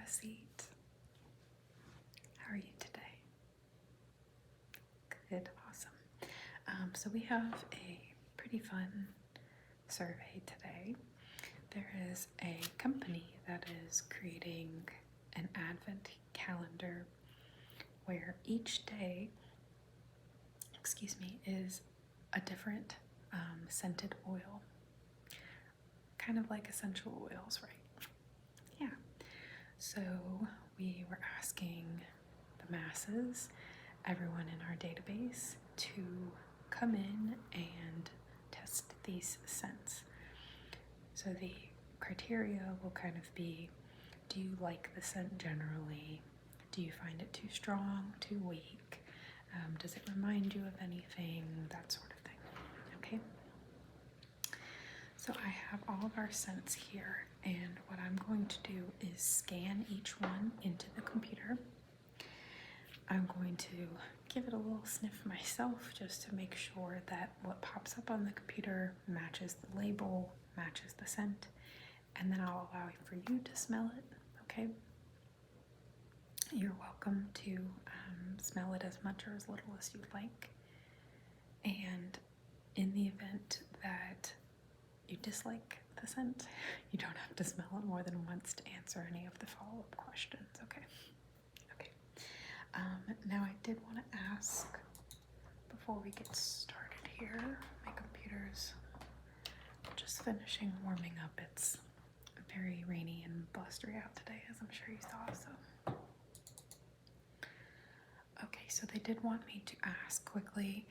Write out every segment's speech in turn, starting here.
a seat. How are you today? Good, awesome. So we have a pretty fun survey today. There is a company that is creating an advent calendar where each day, is a different scented oil. Kind of like essential oils, right? Yeah. So we were asking the masses, everyone in our database, to come in and test these scents. So the criteria will kind of be, do you like the scent generally? Do you find it too strong, too weak? Does it remind you of anything? That sort of thing. Okay? So I have all of our scents here, and what I'm going to do is scan each one into the computer. I'm going to give it a little sniff myself just to make sure that what pops up on the computer matches the label, matches the scent, and then I'll allow for you to smell it, okay? You're welcome to smell it as much or as little as you'd like. And in the event that you dislike the scent, you don't have to smell it more than once to answer any of the follow-up questions, okay? Okay. Now I did want to ask, before we get started here, my computer's just finishing warming up. It's very rainy and blustery out today, as I'm sure you saw, so. Okay, so they did want me to ask quickly,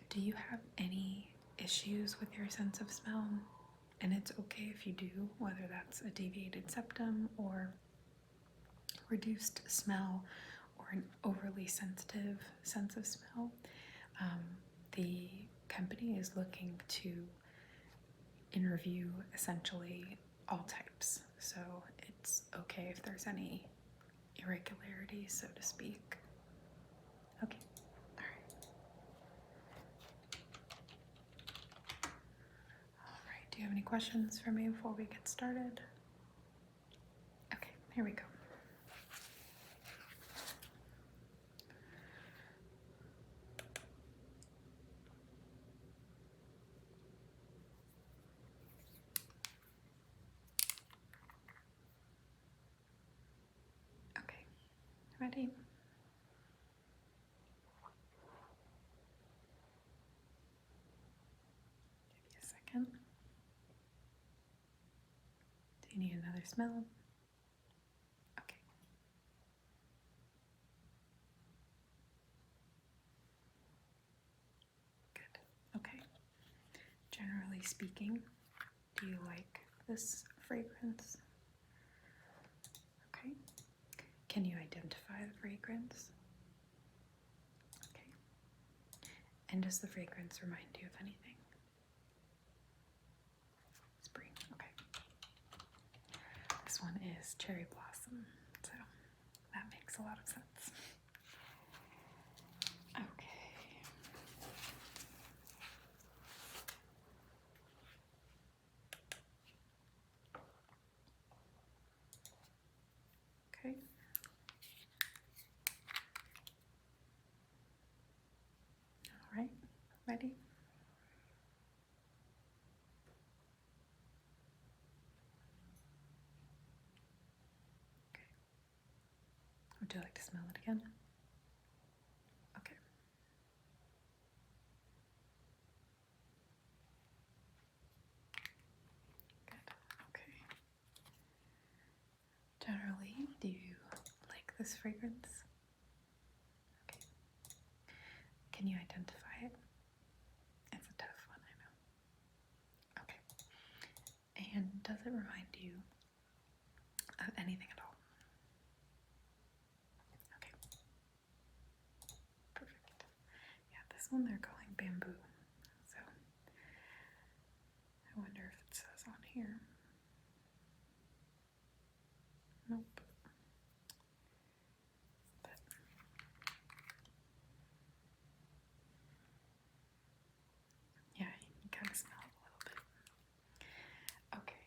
do you have any issues with your sense of smell? And it's okay if you do, whether that's a deviated septum or reduced smell or an overly sensitive sense of smell. The company is looking to interview essentially all types, so it's okay if there's any irregularities, so to speak. Okay, all right. All right, do you have any questions for me before we get started? Okay, here we go. Okay, ready? Give you a second. Do you need another smell? Okay. Good. Okay. Generally speaking, do you like this fragrance? Okay. Can you identify the fragrance? Okay. And does the fragrance remind you of anything? Spring. Okay. This one is cherry blossom, so that makes a lot of sense. Okay. Okay. All right. Ready? Okay. Would you like to smell it again? Okay. Good. Okay. Generally, do you like this fragrance? Okay. Can you identify it? It's a tough one, I know. Okay. And does it remind you of anything at all? Okay. Perfect. Yeah, this one they're calling bamboo. So I wonder if it says on here. Nope. But yeah, you can kind of smell it a little bit. Okay.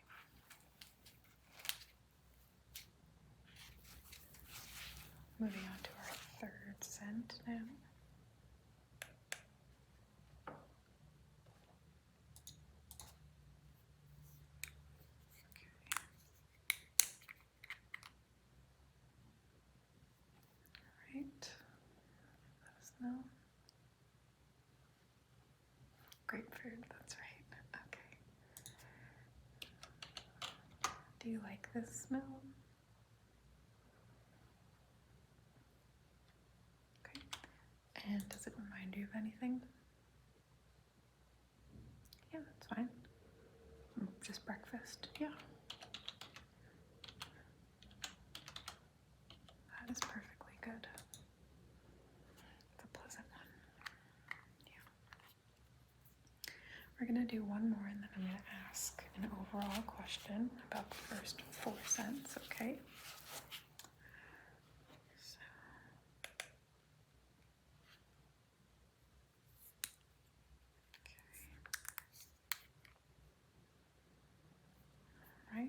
scent now. Right. Let us know. Grapefruit, that's right. Okay. Do you like this smell? Okay. And does it remind you of anything? Yeah, that's fine. Just breakfast. Yeah. That is perfectly good. It's a pleasant one. Yeah. We're going to do one more and then I'm going to ask an overall question about the first 4 scents, okay? So. Okay. Right.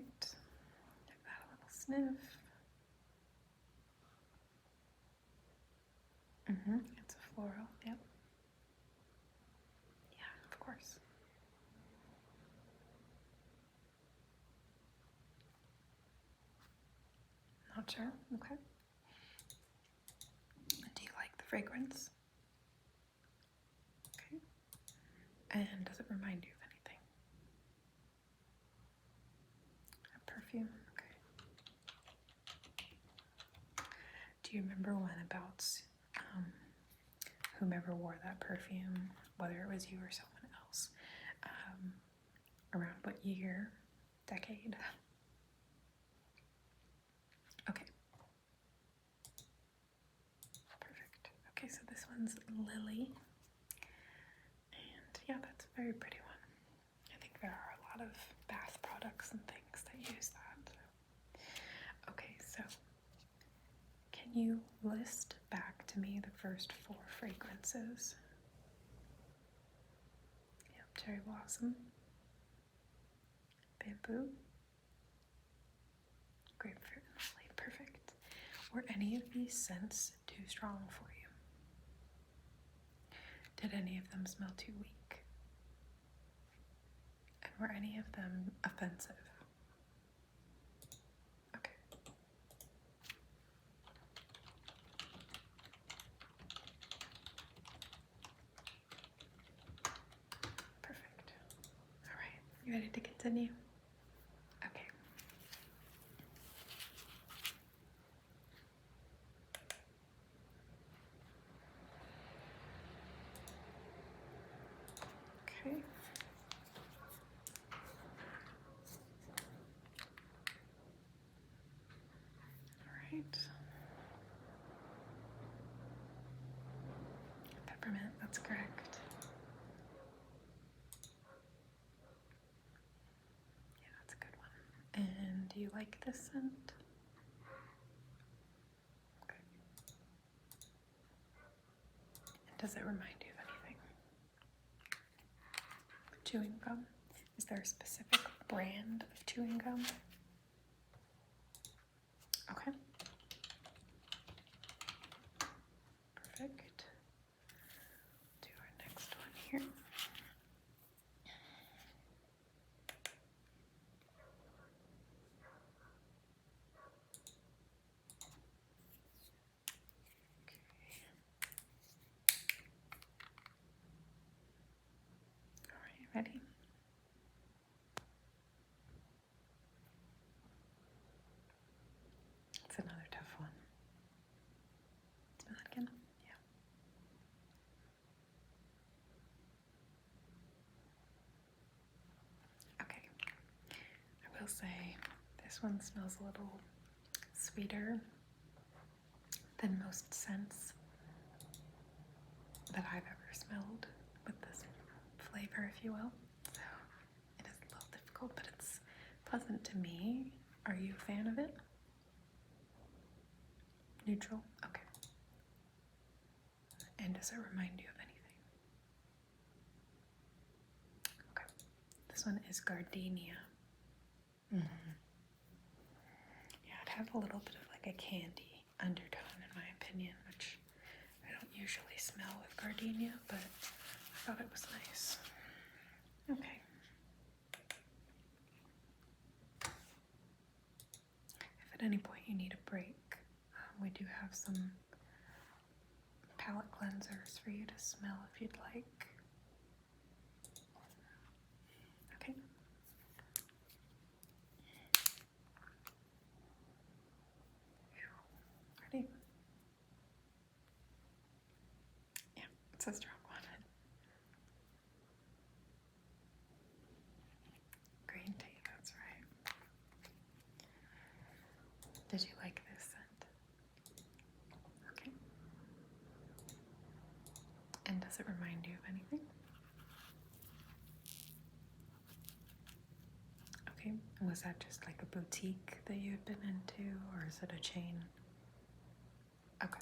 Give that a little sniff. It's a floral, yep. Yeah, of course. Not sure, okay. Do you like the fragrance? Okay. And does it remind you of anything? A perfume, okay. Do you remember when about whomever wore that perfume, whether it was you or someone else, around what year, decade? Okay. Perfect. Okay, so this one's Lily. And yeah, that's a very pretty one. I think there are a lot of bath products and things that use that. Okay, so can you list back to me the first 4 fragrances? Yep, cherry blossom, bamboo, grapefruit, and lily. Perfect. Were any of these scents too strong for you? Did any of them smell too weak? And were any of them offensive? Okay. Perfect. All right. You ready to continue? Okay. Okay. All right. Peppermint, that's correct. Yeah, that's a good one. And do you like this scent? Okay. And does it remind you of anything? Chewing gum? Is there a specific brand of chewing gum? Okay. Perfect. Do our next one here. Okay. All right, ready? It's another tough one. Smell it again? Yeah. Okay. I will say this one smells a little sweeter than most scents that I've ever smelled with this flavor, if you will. So it is a little difficult, but it's pleasant to me. Are you a fan of it? Neutral? Okay. And does it remind you of anything? Okay. This one is gardenia. Yeah, it has a little bit of like a candy undertone in my opinion, which I smell with gardenia, but I thought it was nice. Okay. If at any point you need a break, we do have some palette cleansers for you to smell if you'd like. Okay. Ready? Yeah, it's a strong one. Green tea, that's right. Did you like this scent? Okay. And does it remind you of anything? Okay. And was that just like a boutique that you had been into, or is it a chain? Okay.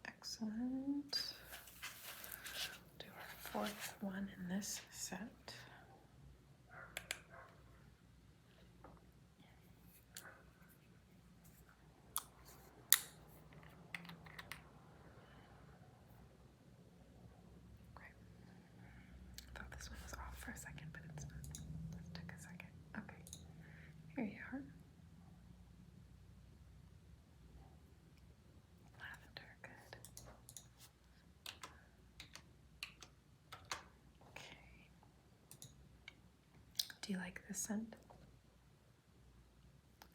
Excellent. Do our fourth one in this set. Okay. I thought this one was off for a second, but it's not. Just took a second. Okay. Here you are. Lavender, good. Okay. Do you like this scent?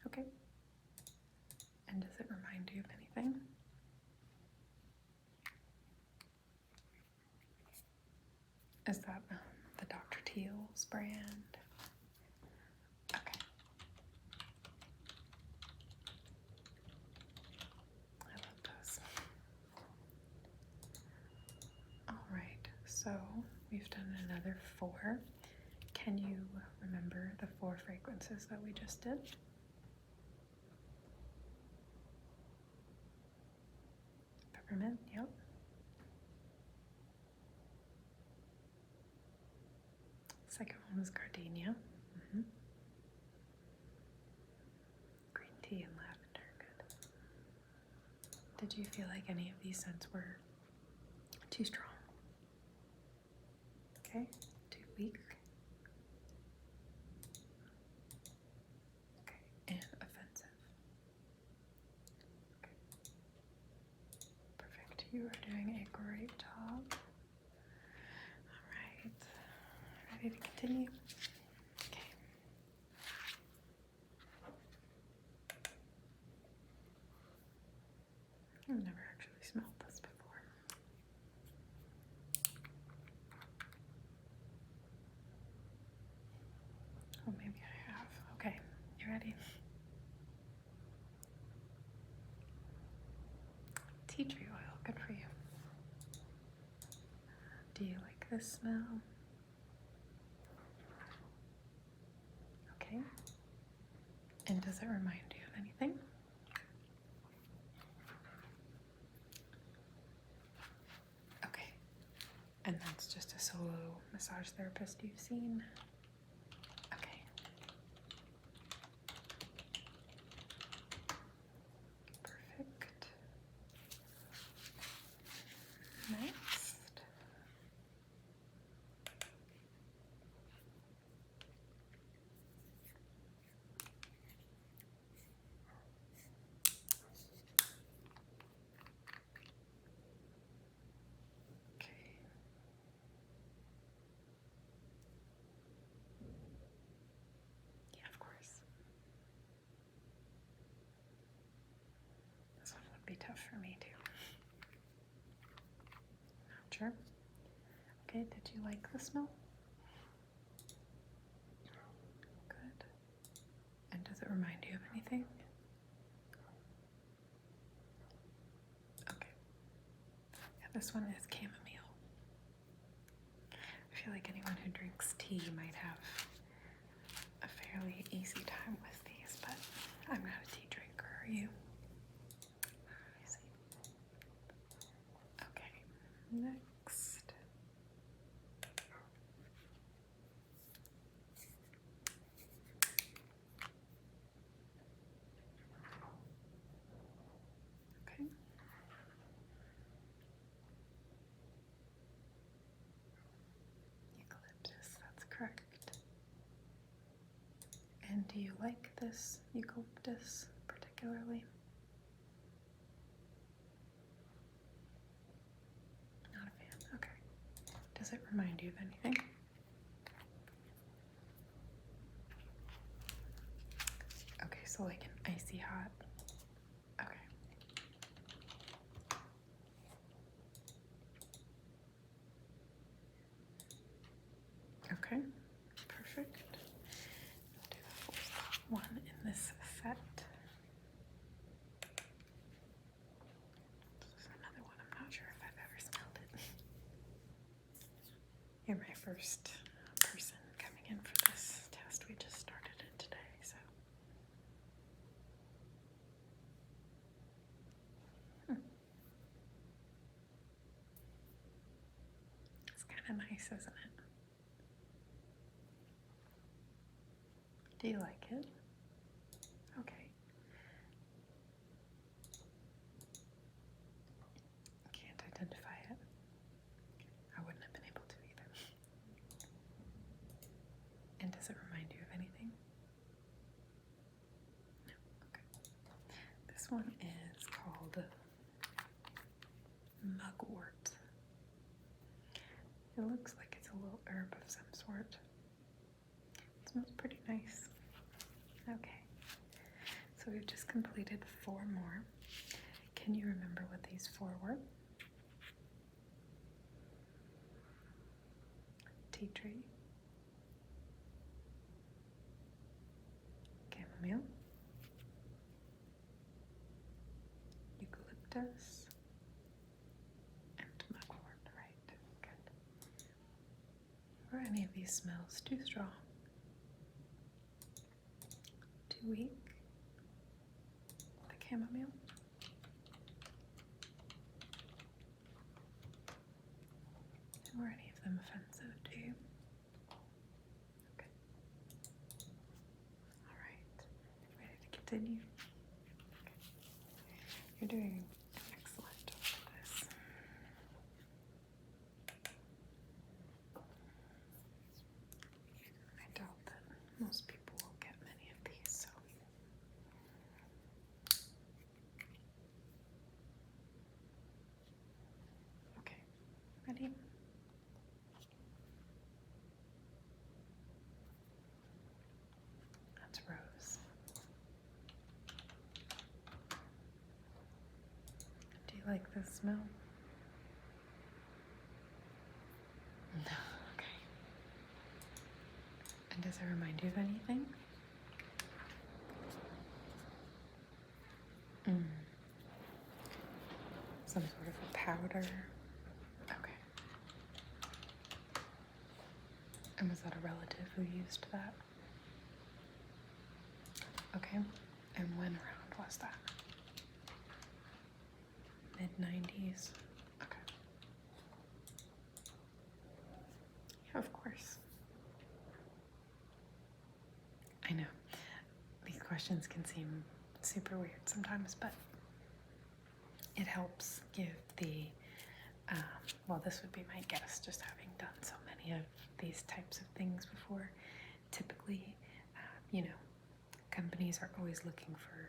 Okay. And does it remind you of anything? Is that the Dr. Teal's brand? Okay. I love those. All right, so we've done another 4. Can you remember the 4 fragrances that we just did? Peppermint, yep. Second one was gardenia. Green tea and lavender, good. Did you feel like any of these scents were too strong? Okay, too weak? Okay, and offensive. Okay. Perfect, you are doing a great job. All right, ready to continue? Okay. I've never actually smelled this before. Oh, maybe I have. Okay, you ready? Tea tree oil, good for you. Do you like this smell? Okay. And does it remind you of anything? Okay. And that's just a solo massage therapist you've seen? Okay. Perfect. Next. Okay. Yeah, of course. This one would be tough for me too. Not sure. Okay, did you like the smell? Good. And does it remind you of anything? Okay. Yeah, this one is chamomile. I feel like anyone who drinks tea might have a fairly easy time with these, but I'm not a tea drinker, are you? Easy. Okay, next. And do you like this eucalyptus particularly? Not a fan. Okay. Does it remind you of anything? Okay, so like an icy hot. Okay. Okay, perfect. I'll do the fourth one in this set. This is another one. I'm not sure if I've ever smelled it. You're my first person coming in for this test. We just started it today, so. It's kind of nice, isn't it? Do you like it? Okay. Can't identify it. I wouldn't have been able to either. And does it remind you of anything? No. Okay. This one is called mugwort. It looks like it's a little herb of some sort. It smells pretty nice. Okay, so we've just completed 4 more. Can you remember what these 4 were? Tea tree, chamomile, eucalyptus, and mugwort, right? Good. Were any of these smells too strong? Too weak? The chamomile? And were any of them offensive to you? Okay. Alright. Ready to continue? Okay. You're doing excellent with this. I doubt that most people will get many of these, so. Okay, ready? That's rose. Do you like the smell? No, okay. And does it remind you of anything? Some sort of a powder. Okay. And was that a relative who used that? Okay. And when around was that? Mid-90s? Okay. Yeah, of course. I know. These questions can seem super weird sometimes, but it helps give the, well, this would be my guess, just having done so many of these types of things before. Typically, companies are always looking for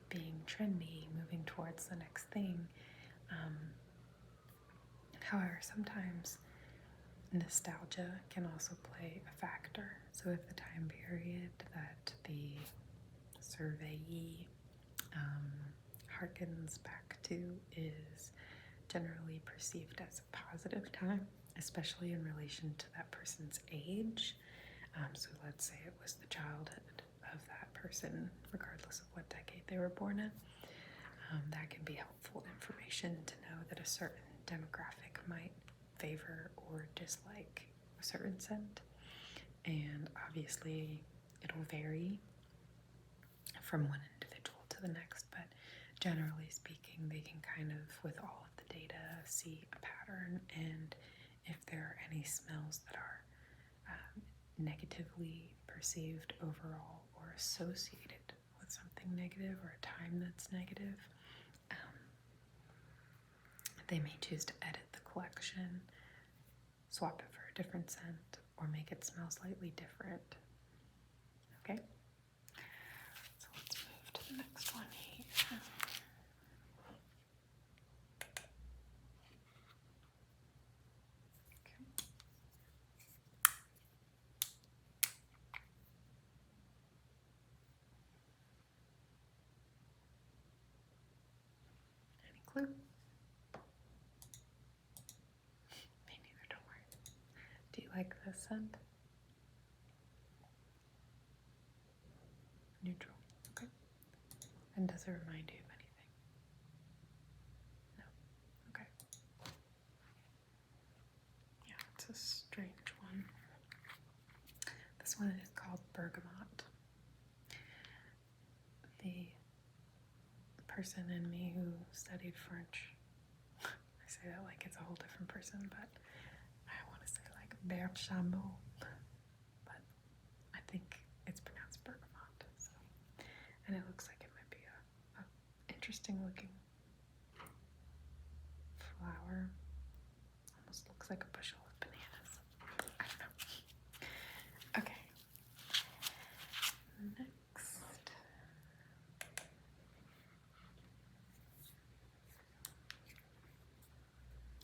being trendy, moving towards the next thing. However, sometimes nostalgia can also play a factor. So if the time period that the surveyee harkens back to is generally perceived as a positive time, especially in relation to that person's age. So let's say it was the childhood of that person, regardless of what decade they were born in. That can be helpful information to know that a certain demographic might favor or dislike a certain scent. And obviously it'll vary from one individual to the next, but generally speaking, they can kind of, with all of the data, see a pattern, and if there are any smells that are negatively perceived overall or associated with something negative or a time that's negative, they may choose to edit the collection, swap it for a different scent, or make it smell slightly different. okay? So let's move to the next one here. Okay. Any clue? Me neither, don't worry. Do you like this scent? Neutral. Okay. And does it remind you of anything? No. Okay. Yeah, it's a strange one. This one is called Bergamot. The person in me who studied French, I say that like it's a whole different person, but I want to say like Berchambault, but I think it's pronounced Bergamot. So. And it looks like it might be a interesting looking flower. Almost looks like a bushel of bananas. I don't know. Okay. Next.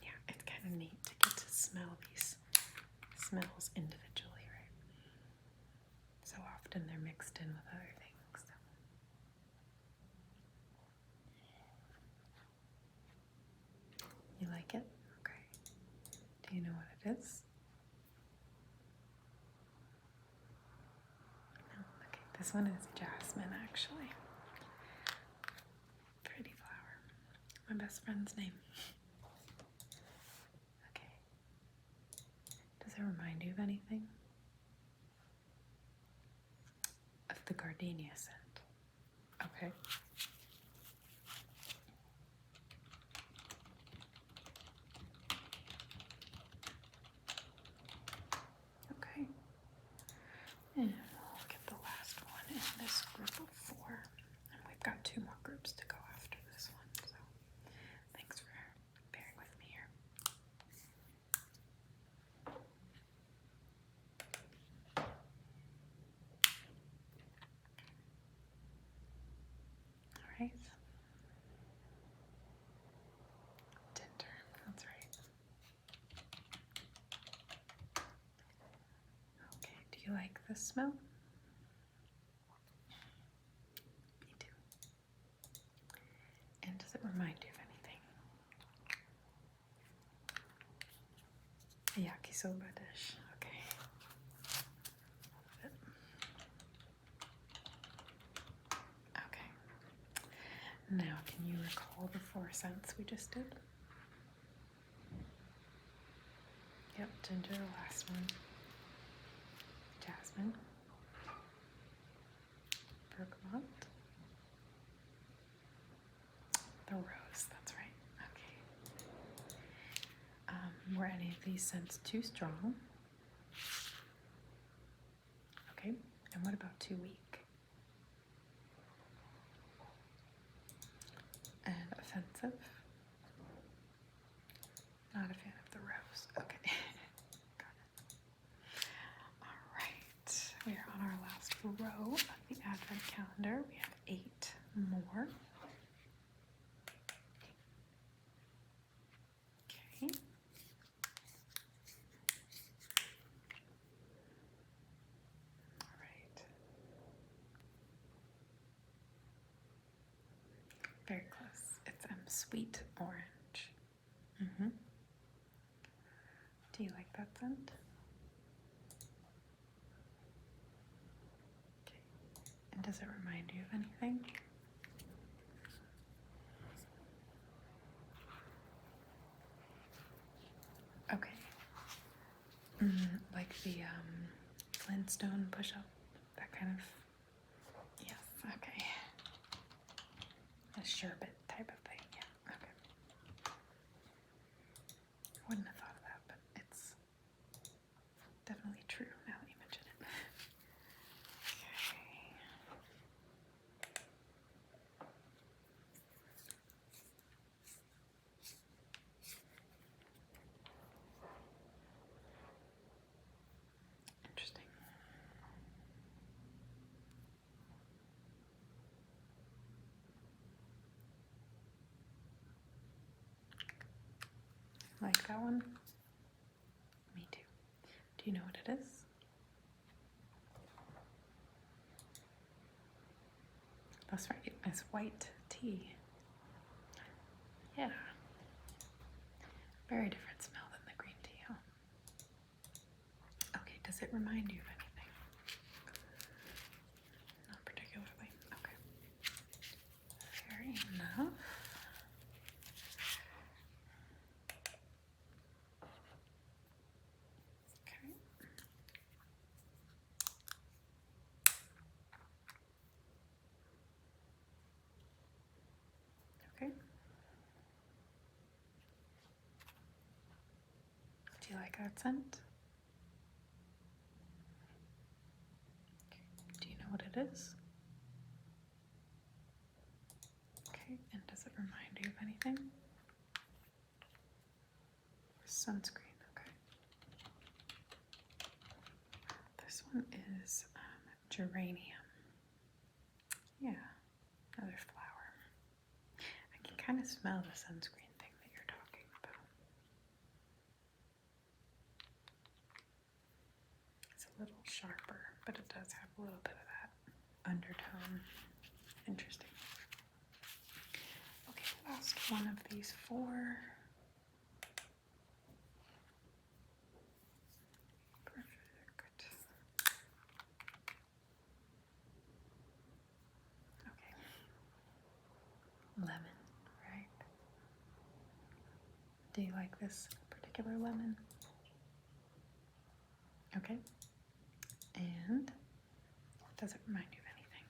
Yeah, it's kind of neat to get to smell these smells individually, right? So often they're mixed in with other things. So. You like it? Okay. Do you know what it is? No? Okay, this one is jasmine, actually. Pretty flower. My best friend's name. Okay. Does it remind you of anything? Of the gardenia scent. Okay. Okay. And we'll get the last one in this group of 4. And we've got 2 more groups to go after this one. So thanks for bearing with me here. All right. Tinder, that's right. Okay, do you like the smell? Me too. And does it remind you of anything? A yakisoba dish. Okay. Love it. Okay. Now, can you recall the 4 scents we just did? Yep, ginger, the last one. Jasmine. Bergamot. The rose, that's right. Okay. Were any of these scents too strong? Okay. And what about too weak? And offensive? Not a fan of the rose. Okay. Got it. All right. We are on our last row of the Advent calendar. We have 8 more. Okay. All right. Very close. It's sweet orange. Do you like that scent? Okay. And does it remind you of anything? Okay. Like the Flintstone push-up, that kind of. Yes. Okay. A sherbet type of thing. Yeah. Okay. I wouldn't have thought of that, but it's definitely true now that you mention it. Okay. Interesting. Like that one? Me too. Do you know what it is? That's right, it's white tea. Yeah. Very different smell than the green tea, huh? Okay, does it remind you of anything? Not particularly. Okay. Fair enough. Okay. Okay. Do you like that scent? Do you know what it is? Okay, and does it remind you of anything? Sunscreen, okay. This one is geranium. Yeah, another flower. I can kind of smell the sunscreen thing that you're talking about. It's a little sharper, but it does have a little bit of that undertone. Interesting. Okay, last one of these four. Perfect. Okay. Lemon, right? Do you like this particular lemon? Okay. And does it remind you of anything?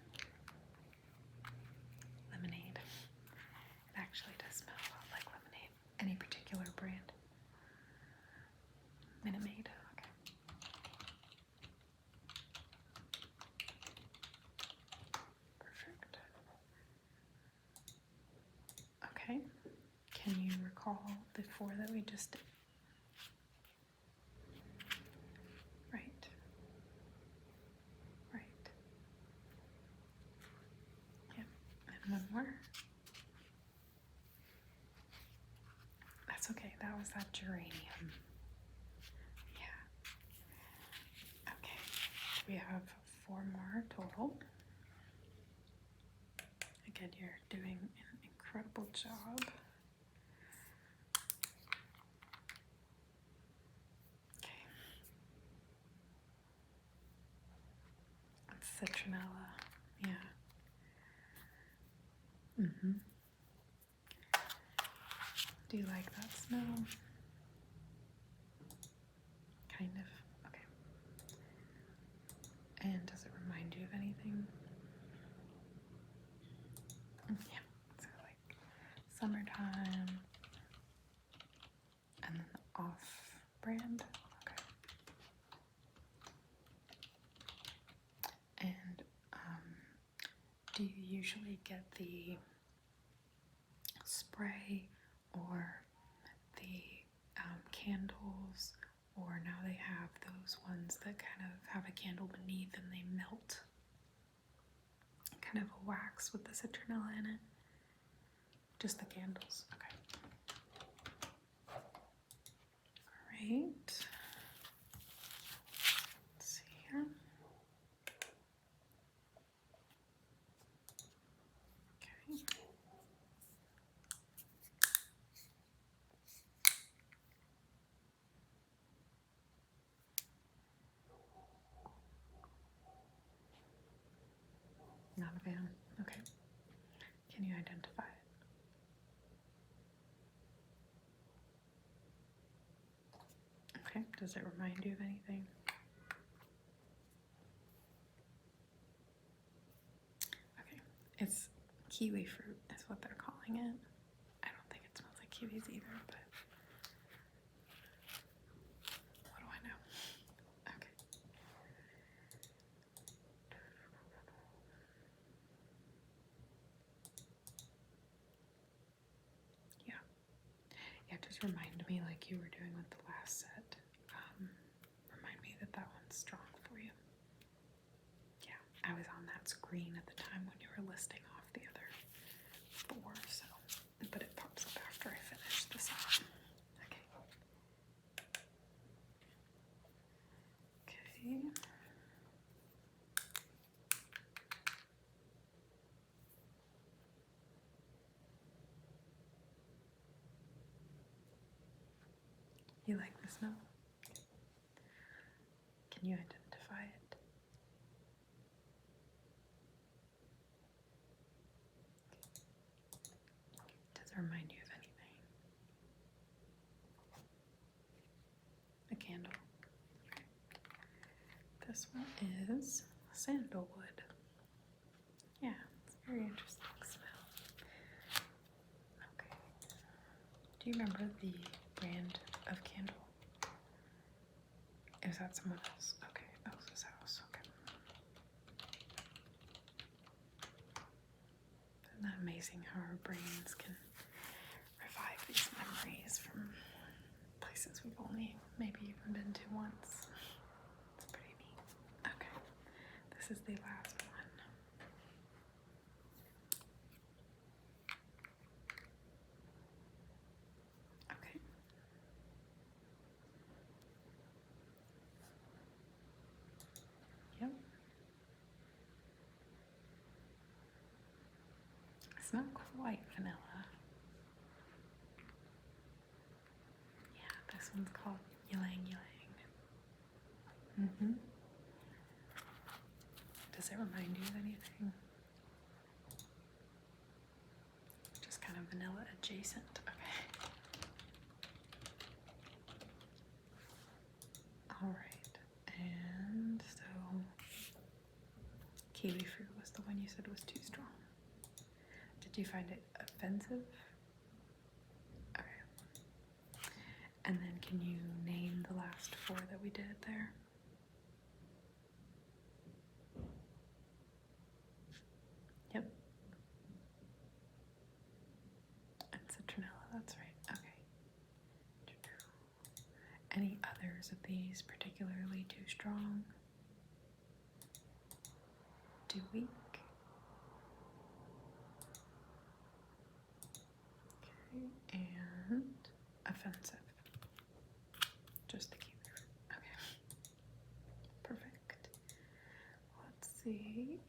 Lemonade. It actually does smell a lot like lemonade. Any particular brand? Minute Maid. Okay. Perfect. Okay. Can you recall the four that we just did? Right. Right. Yep. And one more. That's okay. That was that geranium. Yeah. Okay. We have four more total. Again, you're doing an incredible job. Okay. It's citronella. Yeah. Mm-hmm. Do you like that smell? Kind of. Okay. And does it remind you of anything? Yeah. So like summertime. And then the off-brand. Okay. And do you usually get the spray or the candles, or now they have those ones that kind of have a candle beneath and they melt? Kind of a wax with the citronella in it? Just the candles. Okay. Alright. Let's see here. Okay. Not a fan. Okay. Can you identify it? Okay. Does it remind you of anything? Okay. It's kiwi fruit is what they're calling it. I don't think it smells like kiwis either, but what do I know? Okay. Yeah. Yeah, just remind me like you were doing with the last set. Remind me that that one's strong for you. Yeah, I was on that screen at the time when you were listing off the other four, so, but it pops up after I finish this up. Okay. You like the snow? Can you identify it? Does it remind you of anything? A candle. Okay. This one is sandalwood. Yeah, it's a very interesting smell. Okay. Do you remember the brand of candle? Is that someone else? Okay, Elsa's house. Okay. Isn't that amazing how our brains can revive these memories from places we've only maybe even been to once? It's pretty neat. Okay, this is the last one. Okay. Yep. It's not quite vanilla. Yeah, this one's called Ylang Ylang. Does it remind you of anything? Just kind of vanilla adjacent. Okay. Alright. And so kiwi fruit was the one you said was too strong. Did you find it offensive? Okay. And then can you name the last 4 that we did there? Yep. And citronella, that's right. Okay. Any others of these particularly too strong? Too weak? Okay, and offensive. Just the kiwi fruit. Okay. Perfect. Let's see.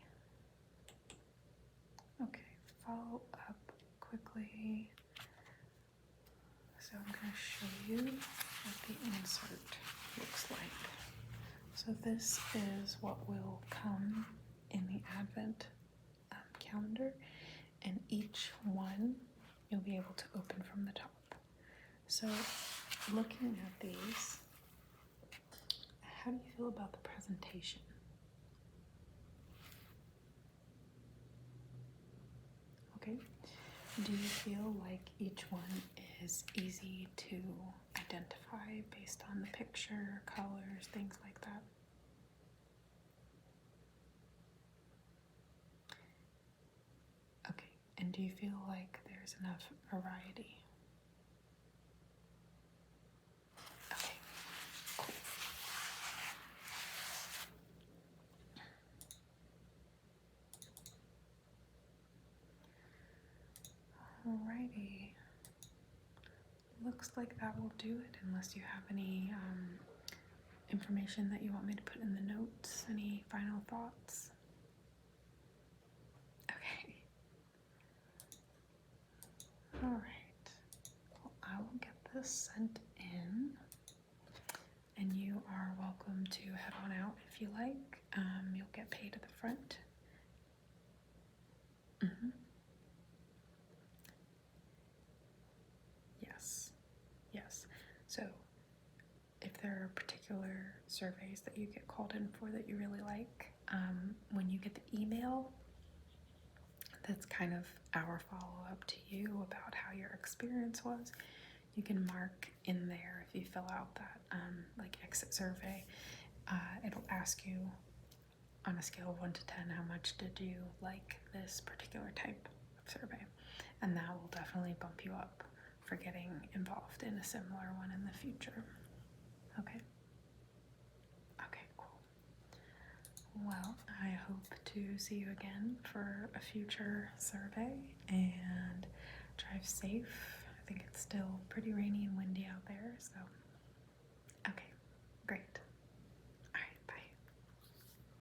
Okay, follow up quickly. So I'm going to show you what the insert looks like. So this is what will come in the Advent calendar, and each one you'll be able to open from the top. So looking at these, how do you feel about the presentation? Okay. Do you feel like each one is easy to identify based on the picture, colors, things like that? Okay. And do you feel like there's enough variety? Okay. Alrighty. Looks like that will do it, unless you have any information that you want me to put in the notes. Any final thoughts? Okay. Alright. Well, I will get this sent in, and you are welcome to head on out if you like. You'll get paid at the front. Yes. So if there are particular surveys that you get called in for that you really like, when you get the email, that's kind of our follow-up to you about how your experience was. You can mark in there, if you fill out that like exit survey, it'll ask you on a scale of 1 to 10, how much did you like this particular type of survey? And that will definitely bump you up for getting involved in a similar one in the future. Okay. Okay, cool. Well, I hope to see you again for a future survey, and drive safe. I think it's still pretty rainy and windy out there, so okay, great.